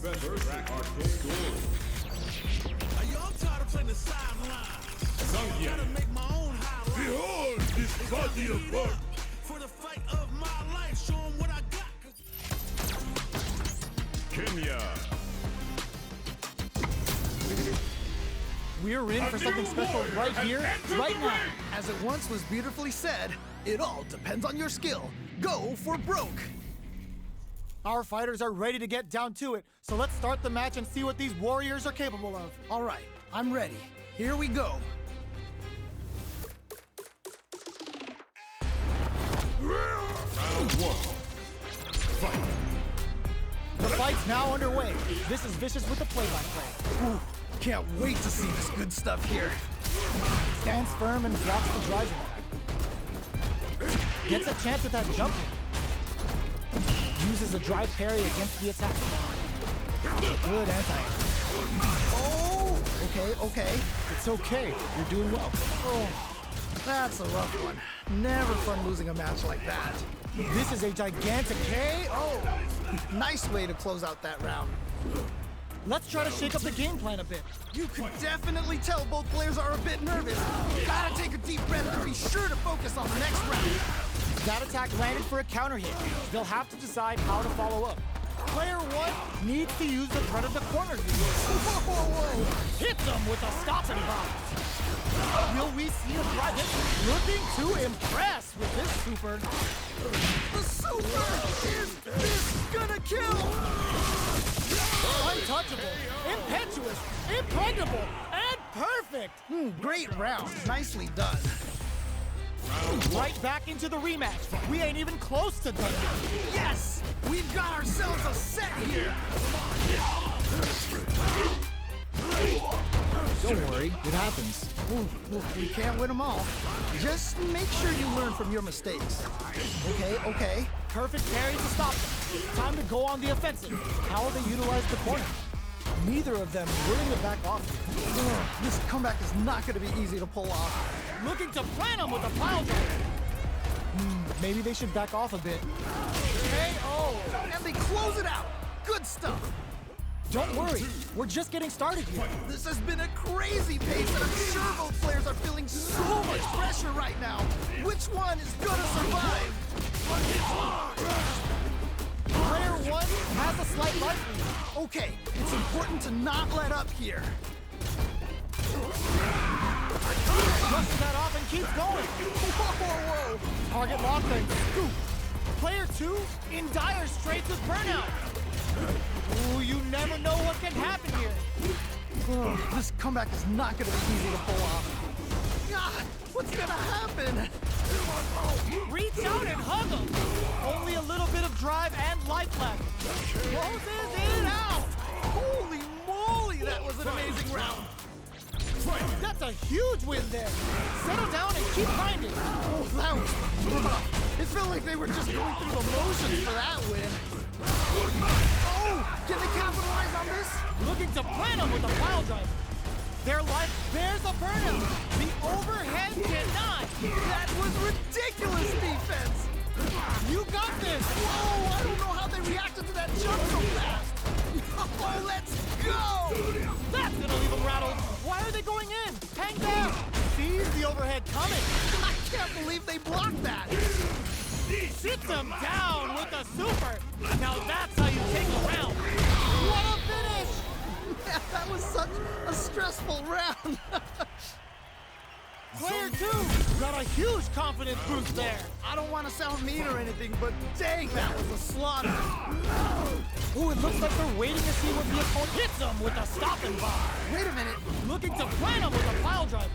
Yo, I'm tired of playing the sideline. Gotta make my own highlight. Behold this body of work! For the fight of my life, show 'em what I got. Kenya! We're in for something special right here, right now. As it once was beautifully said, it all depends on your skill. Go for broke. Our fighters are ready to get down to it, so let's start the match and see what these warriors are capable of. All right, I'm ready. Here we go. Round one. Fight! The fight's now underway. This is Vicious with the play-by-play. Ooh, can't wait to see this good stuff here. Stands firm and blocks the driving attack. Gets a chance at that jump. Uses a drive parry against the attack. Good anti. Oh, okay. It's okay. You're doing well. Oh, that's a rough one. Never fun losing a match like that. This is a gigantic KO! Nice way to close out that round. Let's try to shake up the game plan a bit. You can definitely tell both players are a bit nervous. Gotta take a deep breath and be sure to focus on the next round. That attack landed for a counter hit. They'll have to decide how to follow up. Player one needs to use the threat of the corner view. Whoa. Hit them with a stop and bomb. Will we see a drive hit? Looking to impress with this super. The super is gonna kill! Untouchable, impetuous, impregnable, and perfect! Great round. Nicely done. Right back into the rematch. We ain't even close to done. Yes! We've got ourselves a set here! Don't worry, it happens. Ooh, we can't win them all. Just make sure you learn from your mistakes. Okay. Perfect parry to stop them. Time to go on the offensive. How will they utilize the corner? Neither of them willing to back off. This comeback is not going to be easy to pull off. Looking to plan them with a pile driver. Maybe they should back off a bit. KO! And they close it out! Good stuff! Don't worry, we're just getting started here. This has been a crazy pace, and I'm sure both players are feeling so much pressure right now. Which one is gonna survive? Player one has a slight life lead. Okay, it's important to not let up here. Brushes that off and keeps going. Whoa. Target locked and scoop. Player two in dire straits with burnout. Ooh, you never know what can happen here. This comeback is not gonna be easy to pull off. God, what's gonna happen? Reach out and hug him. Only a little bit of drive and life left. Closes it out. Holy moly, that was an amazing round. That's a huge win there. Settle down and keep grinding. Oh, that was rough. It felt like they were just going through the motions for that win. Oh, can they capitalize on this? Looking to plan them with a pile driver. Their life bears a burnout. The overhead cannot. That was ridiculous defense. You got this. Whoa, I don't know how they reacted to that jump so fast. Oh, let's go. That's gonna leave them rattled. Why are they going in? Hang down. Sees the overhead coming. I can't believe they blocked that. Sits them down with a super. Now that's how you take a round. What a finish. Man, that was such a stressful round. Player two got a huge confidence boost there. I don't want to sound mean or anything, but dang, that was a slaughter. Ooh, it looks like they're waiting to see what the opponent hits them with a stop and bar. Wait a minute. Looking to plan them with a pile driver.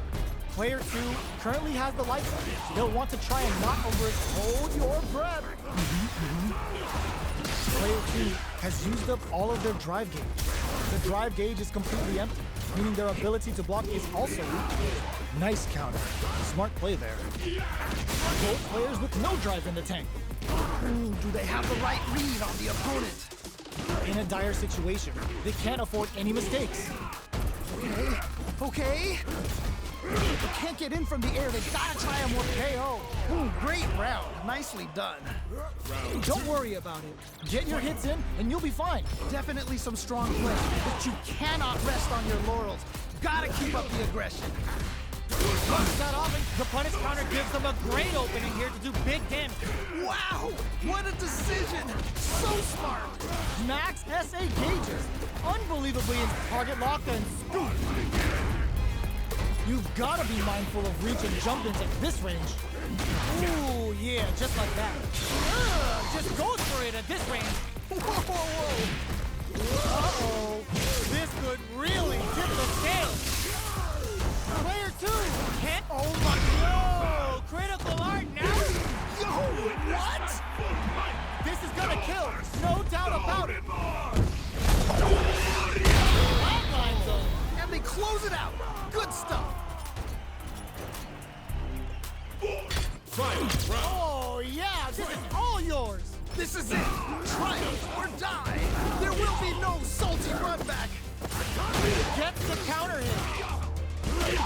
Player two currently has the lights on. They'll want to try and knock over it. Hold your breath. Player two has used up all of their drive gauge. The drive gauge is completely empty, meaning their ability to block is also weak. Nice counter. Smart play there. Both players with no drive in the tank. Ooh, do they have the right read on the opponent? In a dire situation, they can't afford any mistakes. Okay. If they can't get in from the air, they gotta try a more KO. Ooh, great round. Nicely done. Don't worry about it. Get your hits in, and you'll be fine. Definitely some strong play, but you cannot rest on your laurels. Gotta keep up the aggression. Once that off, the punish counter gives them a great opening here to do big damage. Wow, what a decision. So smart. Max SA gauges. Unbelievably in target locked and scoop. You've got to be mindful of reach and jump ins at this range. Ooh, yeah, just like that. Just goes for it at this range. Whoa, whoa, whoa. Uh-oh. This could really tip the scales. Player 2. Can't. Oh my God. Critical art now. Yo, what? This is gonna kill. No doubt about it. Flatline zone. And they close it out. Good stuff. Final round. Oh, yeah, this is all yours. This is it. Triumph or die. There will be no salty run back. Gets the counter hit.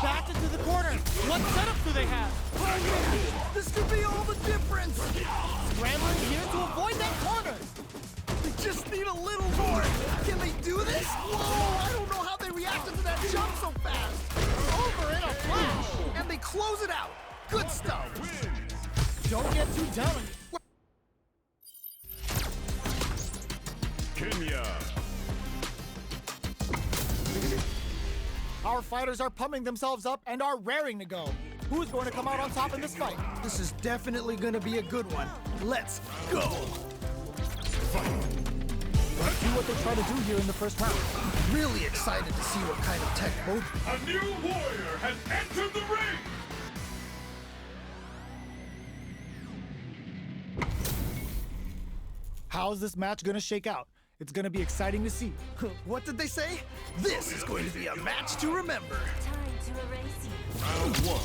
Back into the corner. What setup do they have? Oh man, this could be all the difference. Scrambling here to avoid that corner. They just need a little more. Can they do this? Whoa, I don't know how they reacted to that jump so fast. Over in a flash. And they close it out. Good stuff. Don't get too down. Kenya. Our fighters are pumping themselves up and are raring to go. Who's going to come out on top in this fight? This is definitely going to be a good one. Let's go. Let's see what they try to do here in the first round. Really excited to see what kind of tech both. A new warrior has entered the ring. How's this match going to shake out? It's going to be exciting to see. What did they say? This is going to be a match to remember. Time to erase you. Round 1.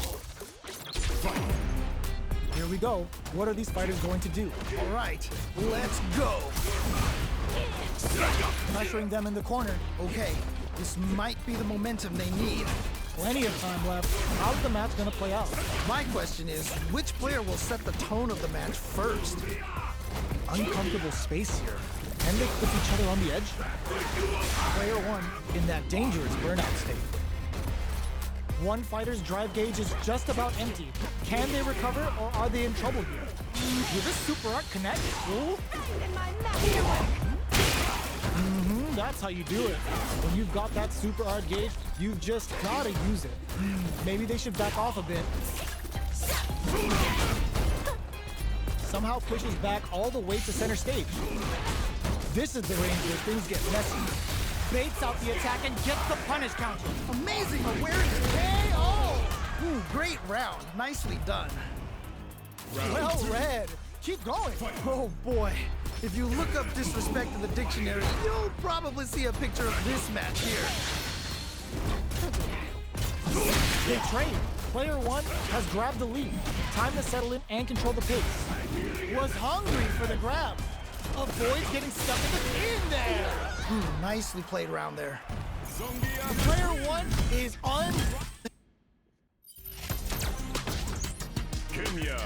Fight. Here we go. What are these fighters going to do? All right, let's go. Pressuring them in the corner. Okay, this might be the momentum they need. Plenty of time left. How's the match going to play out? My question is, which player will set the tone of the match first? Uncomfortable space here. Can they clip each other on the edge? Player 1 in that dangerous burnout state. One fighter's drive gauge is just about empty. Can they recover or are they in trouble here? Will this super art connect? Ooh. That's how you do it. When you've got that super art gauge, you've just gotta use it. Maybe they should back off a bit. Somehow pushes back all the way to center stage. This is the range where things get messy. Baits out the attack and gets the punish counter. Amazing awareness. KO! Ooh, great round. Nicely done. Well read. Keep going. Oh boy. If you look up disrespect in the dictionary, you'll probably see a picture of this match here. They trade. Player 1 has grabbed the lead. Time to settle in and control the pace. Was hungry for the grab. Avoids getting stuck in there. Nicely played around there. Player 1 is on. Kenya.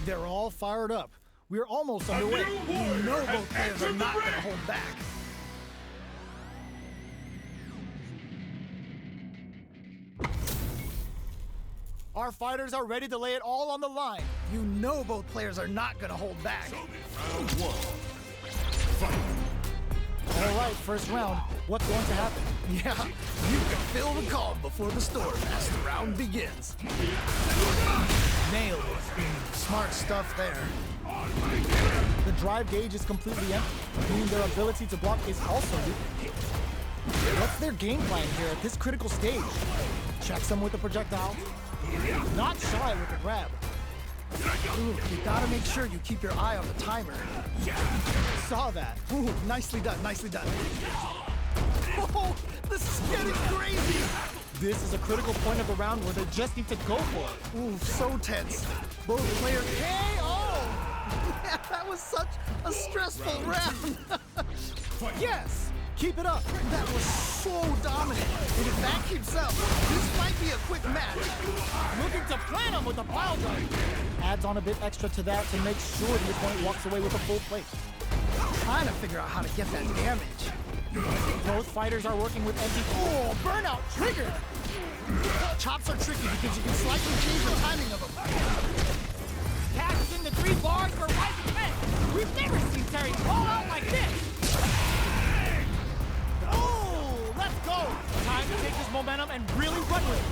They're all fired up. We're almost underway. You know both players are not going to hold back. Our fighters are ready to lay it all on the line. You know both players are not going to hold back. Round 1. Fight. All right, first round. What's going to happen? Yeah, you can feel the calm before the storm as the round begins. Nailed it. Smart stuff there. The drive gauge is completely empty, meaning their ability to block is also weak. What's their game plan here at this critical stage? Checks them with a projectile. Not shy with the grab. Ooh, you gotta make sure you keep your eye on the timer. Saw that. Ooh, nicely done, nicely done. Oh, this is getting crazy. This is a critical point of the round where they just need to go for it. Ooh, so tense. Both players KO! Yeah, that was such a stressful round. Yes! Keep it up. That was so dominant. And if that keeps up, this might be a quick match. Looking to plant him with a pile drive. Adds on a bit extra to that to make sure the opponent walks away with a full plate. Trying to figure out how to get that damage. Both fighters are working with empty. Oh, burnout triggered. Chops are tricky because you can slightly change the timing of them. Cashes in the 3 bars for Rising Men. We've never seen Terry fall out like this. Oh, let's go. Time to take this momentum and really run with it.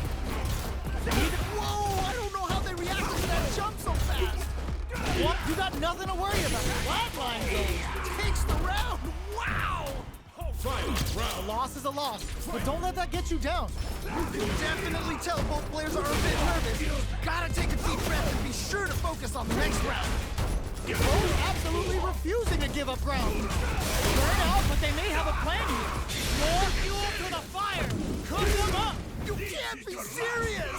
Whoa, I don't know how they reacted to that jump so fast. What? You got nothing to worry about. Flatline goes. Takes the round. Wow. A loss is a loss, but don't let that get you down. You can definitely tell both players are a bit nervous. Gotta take a deep breath and be sure to focus on the next round. Both absolutely refusing to give up ground. Burn out, but they may have a plan here. More fuel to the fire. Cook them up. You can't be serious.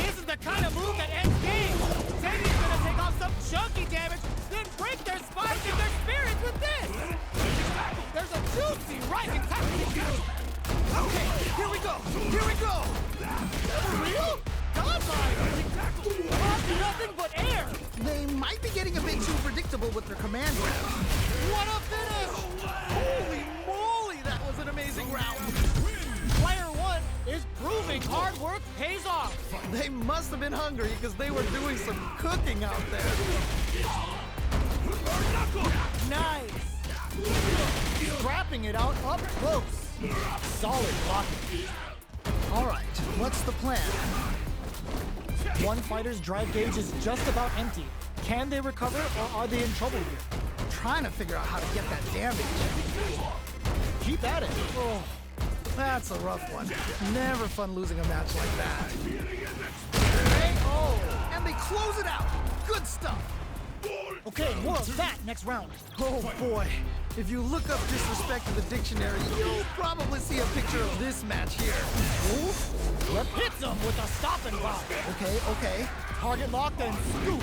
This is the kind of move that ends games. Teddy's gonna take off some chunky damage, then break their spines and their spirits with this. There's a juicy rising tactic. Okay, here we go. Here we go. For real? Godlike. Nothing but air. They might be getting a bit too predictable with their command grab. What a finish! Holy moly, that was an amazing round. Player 1 is proving hard work pays off. They must have been hungry because they were doing some cooking out there. Nice. Scrapping it out up close. Solid blocking. All right, what's the plan? One fighter's drive gauge is just about empty. Can they recover, or are they in trouble here? Trying to figure out how to get that damage. Keep at it. Oh, that's a rough one. Never fun losing a match like that. Oh, and they close it out. Good stuff. Okay, more of that next round. Oh boy. If you look up disrespect in the dictionary, you'll probably see a picture of this match here. Hits them with a stop and block. Okay, okay. Target locked and scoop.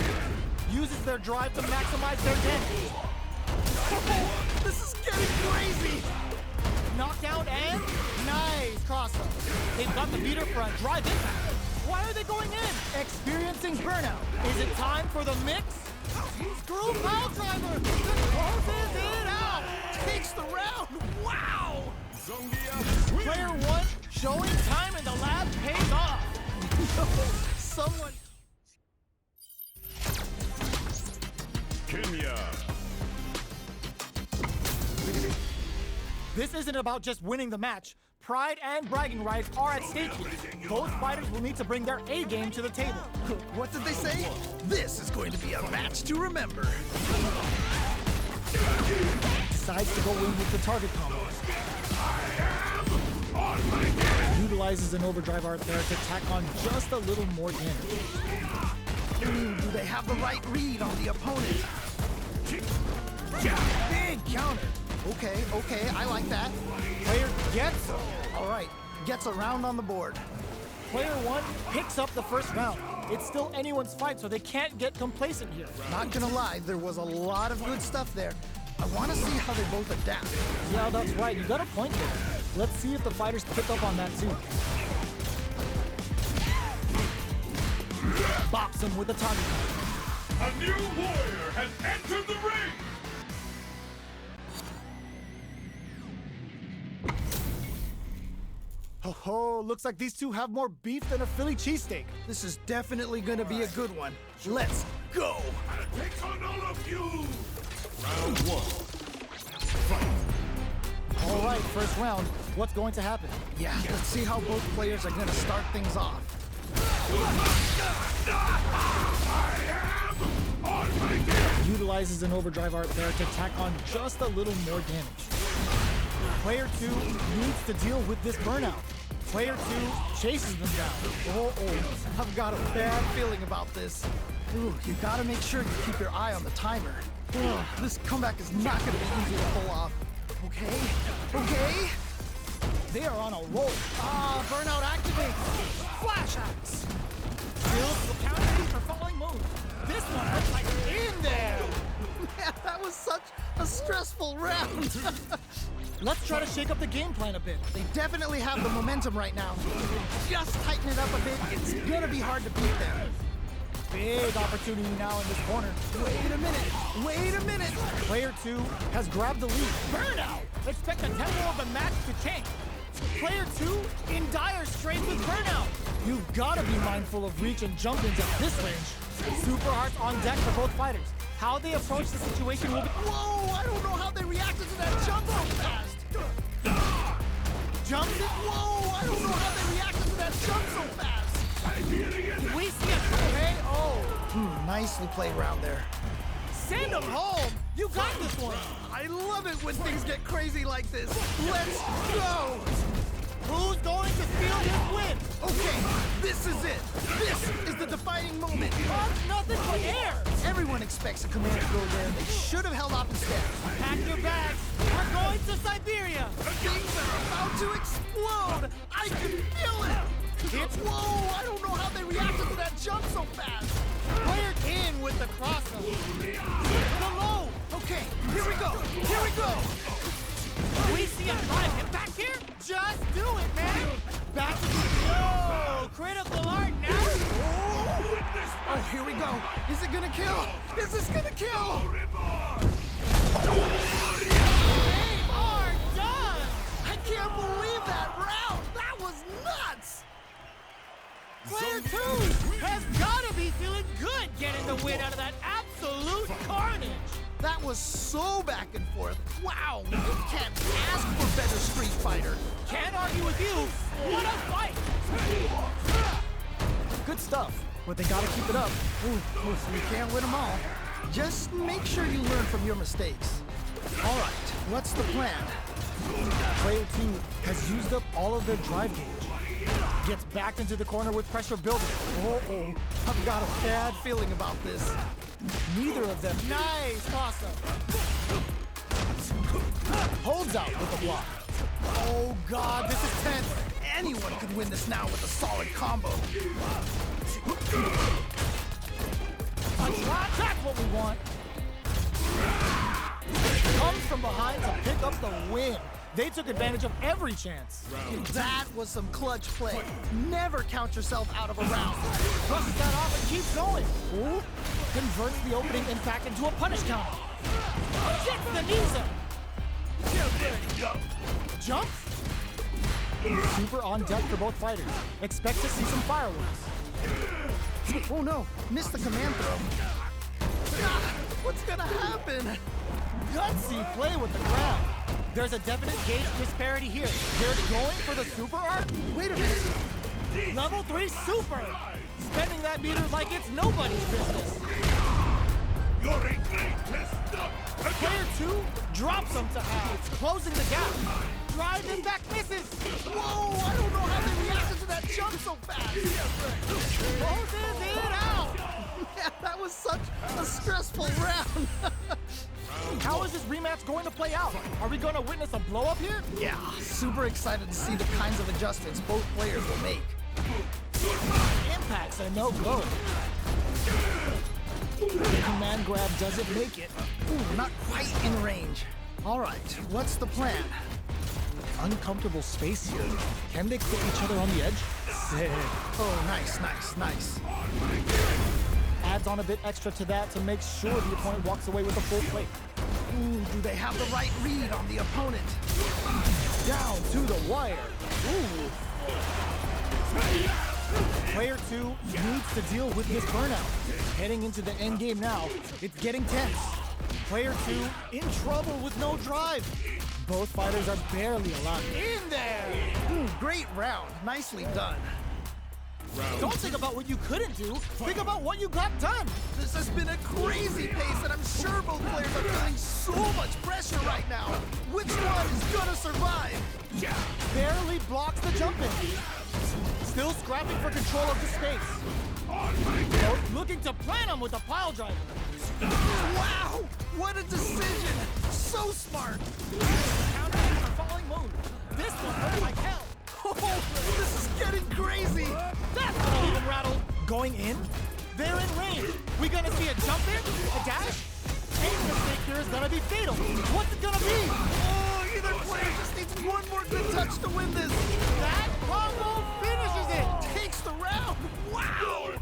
Uses their drive to maximize their damage. This is getting crazy. Knockdown and nice cross-up. They've got the beater for a drive impact. Why are they going in? Experiencing burnout. Is it time for the mix? Screw pile driver! Just closes it out! Takes the round. Wow. Player 1 showing time in the lab pays off. Someone. Kenya. This isn't about just winning the match. Pride and bragging rights are at stake here. Both fighters will need to bring their A game to the table. What did they say? This is going to be a match to remember. Decides to go in with the target combo. Utilizes an overdrive art there to tack on just a little more damage. Do they have the right read on the opponent? Big counter. Okay, okay, I like that. Player gets him. All right, gets a round on the board. Player 1 picks up the first round. It's still anyone's fight, so they can't get complacent here. Not gonna lie, there was a lot of good stuff there. I want to see how they both adapt. Yeah, that's right. You got a point there. Let's see if the fighters pick up on that too. Bops him with a target. A new warrior has entered the ring. Ho ho, looks like these two have more beef than a Philly cheesesteak. This is definitely gonna be a good one. Let's go. Take on all of you. Round 1. Fight. All right, first round. What's going to happen? Yeah, let's see how both players are gonna start things off. Utilizes an overdrive art there to tack on just a little more damage. Player 2 needs to deal with this burnout. Player 2 chases them down. Oh, I've got a bad feeling about this. Ooh, you gotta make sure you keep your eye on the timer. Ugh, this comeback is not gonna be easy to pull off. Okay, okay. They are on a roll. Ah, burnout activates. Flash axe. Skills will counter for falling moves. This one looks like in there. Man, that was such a stressful round. Let's try to shake up the game plan a bit. They definitely have the momentum right now. Just tighten it up a bit. It's gonna be hard to beat them. Big opportunity now in this corner. Wait a minute. Wait a minute. Player 2 has grabbed the lead. Burnout! Expect the tempo of the match to change. Player 2 in dire straits with Burnout. You've got to be mindful of reach and jump ins at this range. Super Hearts on deck for both fighters. How they approach the situation will be... Whoa, I don't know how they reacted to that jump so fast. Jumps it. Whoa, I don't know how they reacted to that jump so fast. Did we see a Hey, oh. Nicely played around there. send him home? You got this one. I love it when things get crazy like this. Let's go. Who's going to steal this win? Okay, this is it. This is the defining moment. Nothing but air. Everyone expects a command to go there. They should have held off instead. Pack your bags. We're going to Siberia. Things are about to explode. I can feel it. Whoa, I don't know how they reacted to that jump so fast. Player in with the crossover. The low. Okay, here we go. Here we go. We see a drive hit back here? Just do it, man. Back to the... Yo, critical art now. Oh, here we go. Is it gonna kill? Is this gonna kill? They are done. I can't believe that round. That was nuts. Player 2 has got to be feeling good getting the win out of that absolute carnage. That was so back and forth. Wow, you can't ask for better Street Fighter. Can't argue with you. What a fight. Good stuff, but they got to keep it up. You can't win them all. Just make sure you learn from your mistakes. All right, what's the plan? Player 2 has used up all of their drive gauge. Gets backed into the corner with pressure building. Uh-oh, I've got a bad feeling about this. Neither of them Nice toss-up. holds out with the block. Oh God, this is tense. Anyone could win this now with a solid combo. That's what we want. Comes from behind to pick up the win. They took advantage of every chance. That was some clutch play. Never count yourself out of a round. Brushes that off and keeps going. Ooh. Converts the opening impact into a punish counter. Gets the knees up. Jumps. Super on deck for both fighters. Expect to see some fireworks. Oh no, missed the command throw. Ah, what's gonna happen? Gutsy play with the ground. There's a definite gauge disparity here. They're going for the super art. Wait a minute. Level 3 super. Spending that meter like it's nobody's business. You're a greatest. Player 2 drops him to half, closing the gap. Driving back misses. Whoa, I don't know how they reacted to that jump so fast. Closes it out. Yeah, that was such a stressful round. How is this rematch going to play out? Are we going to witness a blow up here? Yeah, super excited to see the kinds of adjustments both players will make. Impacts are no go. The command grab doesn't make it. Ooh, not quite in range. All right, what's the plan? Uncomfortable space here. Can they clip each other on the edge? Sick. Oh, nice, nice, nice. Adds on a bit extra to that to make sure the opponent walks away with a full plate. Ooh, do they have the right read on the opponent? Down to the wire. Ooh. Player 2 needs to deal with this burnout. Heading into the end game now, it's getting tense. Player 2 in trouble with no drive. Both fighters are barely alive. In there. Great round. Nicely done. Don't think about what you couldn't do. Think about what you got done. This has been a crazy pace, and I'm sure both players are feeling so much pressure right now. Which one is gonna survive? Barely blocks the jump in. Still scrapping for control of the space. Both looking to plan him with a pile driver. Wow! What a decision! So smart! Countering the falling move. This one hurt like hell. Oh, this is getting crazy! That's not even rattled. Going in? They're in range. We gonna see a jump in? A dash? Any mistake here is gonna be fatal. What's it gonna be? Oh, either player just needs one more good touch to win this. That combo finishes it! Takes the round. Wow!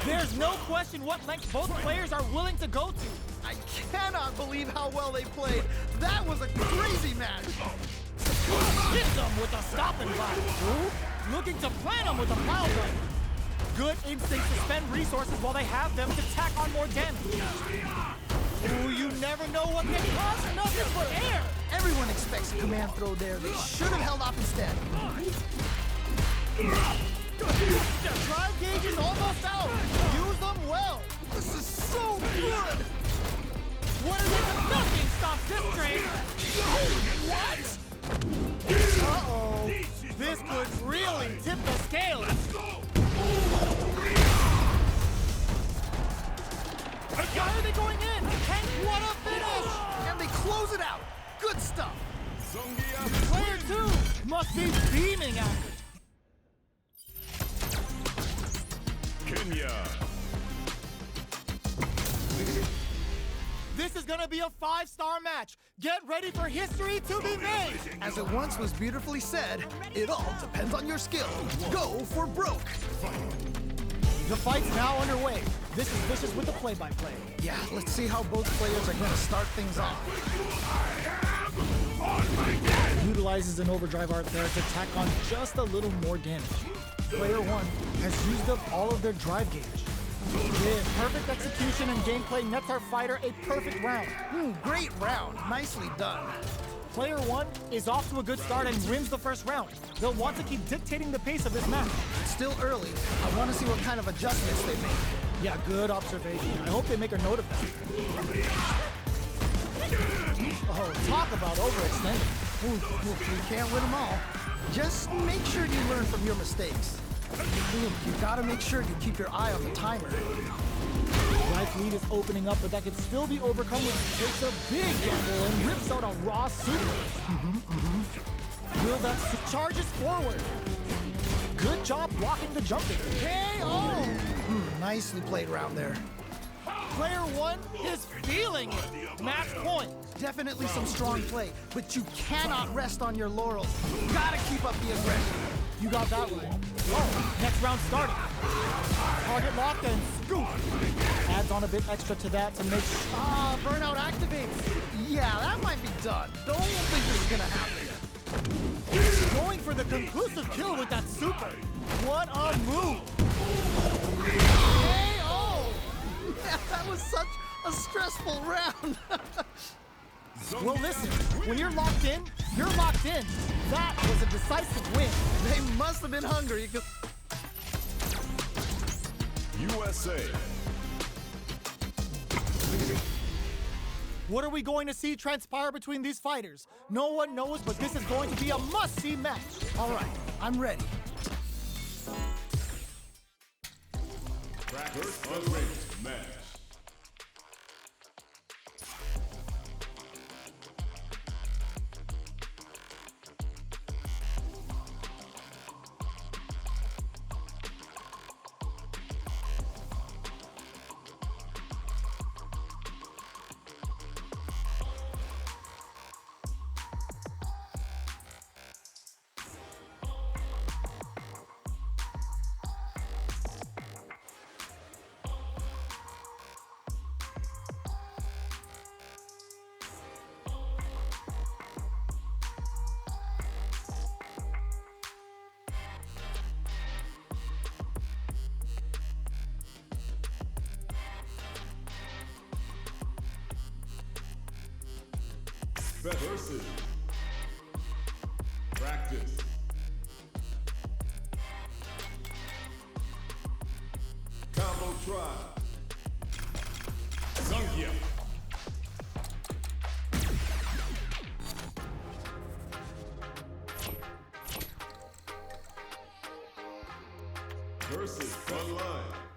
There's no question what length both players are willing to go to. I cannot believe how well they played. That was a crazy match. Hit them with a stop and drive. Looking to plant them with a pile driver. Good instinct to spend resources while they have them to tack on more damage. Ooh, you never know what can cause nothing but air. Everyone expects a command throw there. They should have held off instead. The drive gauge is almost out. Use them well. This is so good. What is it? Nothing stops this train. What? Uh-oh. This could really tip the scales. Why are they going in? And what a finish! And they close it out. Good stuff. Player 2 must be beaming at it. Kenya. This is gonna be a 5-star match. Get ready for history to be made. As it once was beautifully said, it all depends on your skill. Go for broke. The fight's now underway. This is Vicious with the play-by-play. Yeah, let's see how both players are going to start things off. Utilizes an overdrive art there to tack on just a little more damage. Player 1 has used up all of their drive gauge. With perfect execution and gameplay nets our fighter a perfect round. Great round. Nicely done. Player 1 is off to a good start and wins the first round. They'll want to keep dictating the pace of this match. It's still early. I want to see what kind of adjustments they make. Yeah, good observation. I hope they make a note of that. Oh, talk about overextending. You can't win them all. Just make sure you learn from your mistakes. You gotta make sure you keep your eye on the timer. Life lead is opening up, but that can still be overcome when he takes a big gamble and rips out a raw super. Will that charges forward. Good job blocking the jumping. KO! Nicely played round there. Player 1 is feeling it. Match point. Definitely some strong play, but you cannot rest on your laurels. Gotta keep up the aggression. You got that one. Oh, next round starting. Target locked and scoop. Adds on a bit extra to that to make Burnout activates. Yeah, that might be done. Don't think this is gonna happen. Going for the conclusive kill with that super. What a move. KO! That was such a stressful round. Well, listen, when you're locked in, you're locked in. That was a decisive win. They must have been hungry. USA. What are we going to see transpire between these fighters? No one knows, but this is going to be a must-see match. All right, I'm ready. First unranked match. Versus. Practice. Combo trial. Zungia. Versus Frontline.